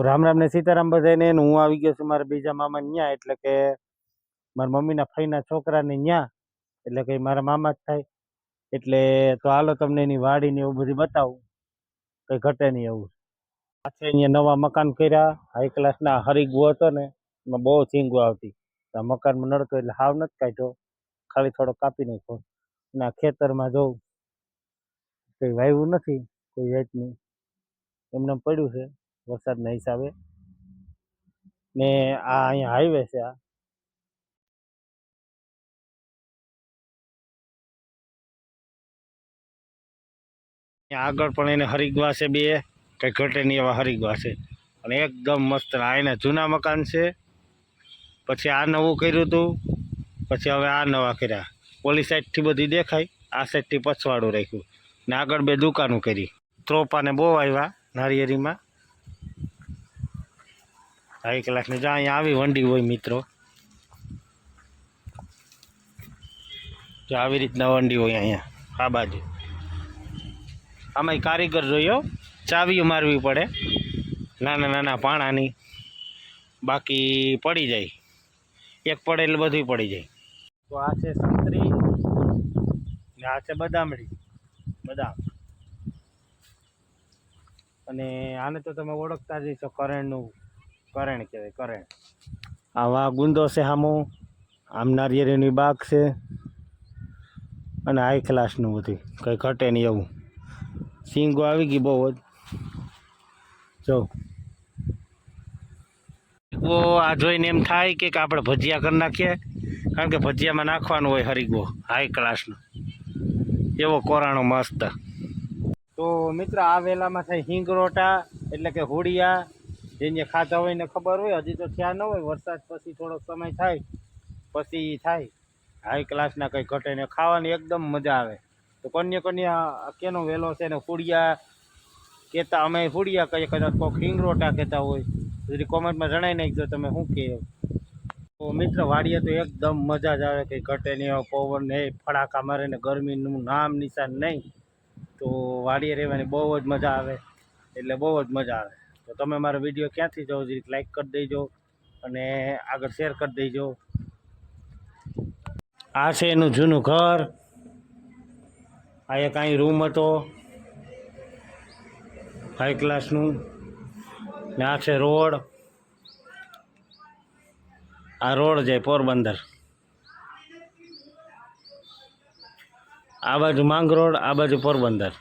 રામ રામ ને સીતારામ બધાને. હું આવી ગયો છું મારા બીજા મામા ન્યા, એટલે કે મારા મમ્મીના ફઈના છોકરાને ન્યા, એટલે કે મારા મામા જ થાય. એટલે તો હાલો તમને એની વાડી ને એવું બધું બતાવું, કઈ ઘટે નહીં એવું. પાછે અહીંયા નવા મકાન કર્યા, હાઈ ક્લાસના. હરીગવો હતો ને એમાં બહુ ચીંગો આવતી, આ મકાનમાં નડતો એટલે હાવ નથી કાઢ્યો, ખાલી થોડો કાપી નાખ્યો. ના ખેતરમાં જોઉં કઈ વાવ્યું નથી, કોઈ જાતનું એમને પડ્યું છે વરસાદના હિસાબે. ને આ અહીંયા હાઈવે છે. આગળ પણ એને હરિદ્વાર છે, બે કઈ ઘટે નહીં એવા હરિદ્વાર છે, અને એકદમ મસ્ત. આ જૂના મકાન છે, પછી આ નવું કર્યું હતું, પછી હવે આ નવા કર્યા. ઓલી સાઈડથી બધી દેખાય, આ સાઈડથી પછવાડું રાખ્યું, ને આગળ બે દુકાનો કરી. ત્રોપાને બહુ આવ્યા નારિયેરીમાં. હાઈ ક્લાસની જ્યાં અહીંયા આવી વંડી હોય મિત્રો, જો આવી રીતના વંડી હોય અહીંયા આ બાજુ. આમાં કારીગર જોયો, ચાવીઓ મારવી પડે નાના નાના પાણાની, બાકી પડી જાય. એક પડે એટલે બધું પડી જાય. તો આ છે સંતરી ને આ છે બદામડી, બદામ. અને આને તો તમે ઓળખતા જ છો, કરણનું કરણ કહેવાય, કરણ. આવા ગુંદો છે સામો, આમ નારિયેળીની બાગ છે, અને હાઈ ક્લાસનું બધું કંઈ ઘટે નહીં એવું. સિંગો આવી ગઈ બહુ જ. જો આ જોઈને એમ થાય કે આપણે ભજીયા કરી નાખીએ, કારણ કે ભજીયામાં નાખવાનું હોય હરીગવો હાઈ ક્લાસનો, એવો કોરાણો મસ્ત. તો મિત્ર આ વેલામાં થાય હિંગરોટા, એટલે કે હુડિયા. જેને ખાધા હોય ને ખબર હોય, હજી તો થયા ન હોય, વરસાદ પછી થોડોક સમય થાય પછી થાય. હાઈ ક્લાસના કંઈ ઘટે ને ખાવાની એકદમ મજા આવે. તો કન્યા કેનો વેલો છે ને હુડિયા કહેતા, અમે હુડિયા કહીએ, કદાચ કોઈક હિંગરોટા કહેતા હોય. સુધી કોમેન્ટમાં જણાવી નાખજો તમે શું કહે. તો મિત્ર વાડીએ તો એકદમ મજા જ આવે, કંઈ ઘટે નહીં. પવન ને ફડાકા મારે ને ગરમીનું નામ નિશાન નહીં. તો વાડીએ રહેવાની બહુ જ મજા આવે, એટલે બહુ જ મજા આવે. તો તમે મારો વિડીયો ક્યાંથી જોવો, જરીક લાઈક કરી દેજો અને આગળ શેર કરી દેજો. આ છે એનું જૂનું ઘર. આ એક અહીં રૂમ હતો હાઈ ક્લાસનું, ને આ છે રોડ. આ રોડ જાય પોરબંદર. આ બાજુ માંગરોળ, આ બાજુ પોરબંદર.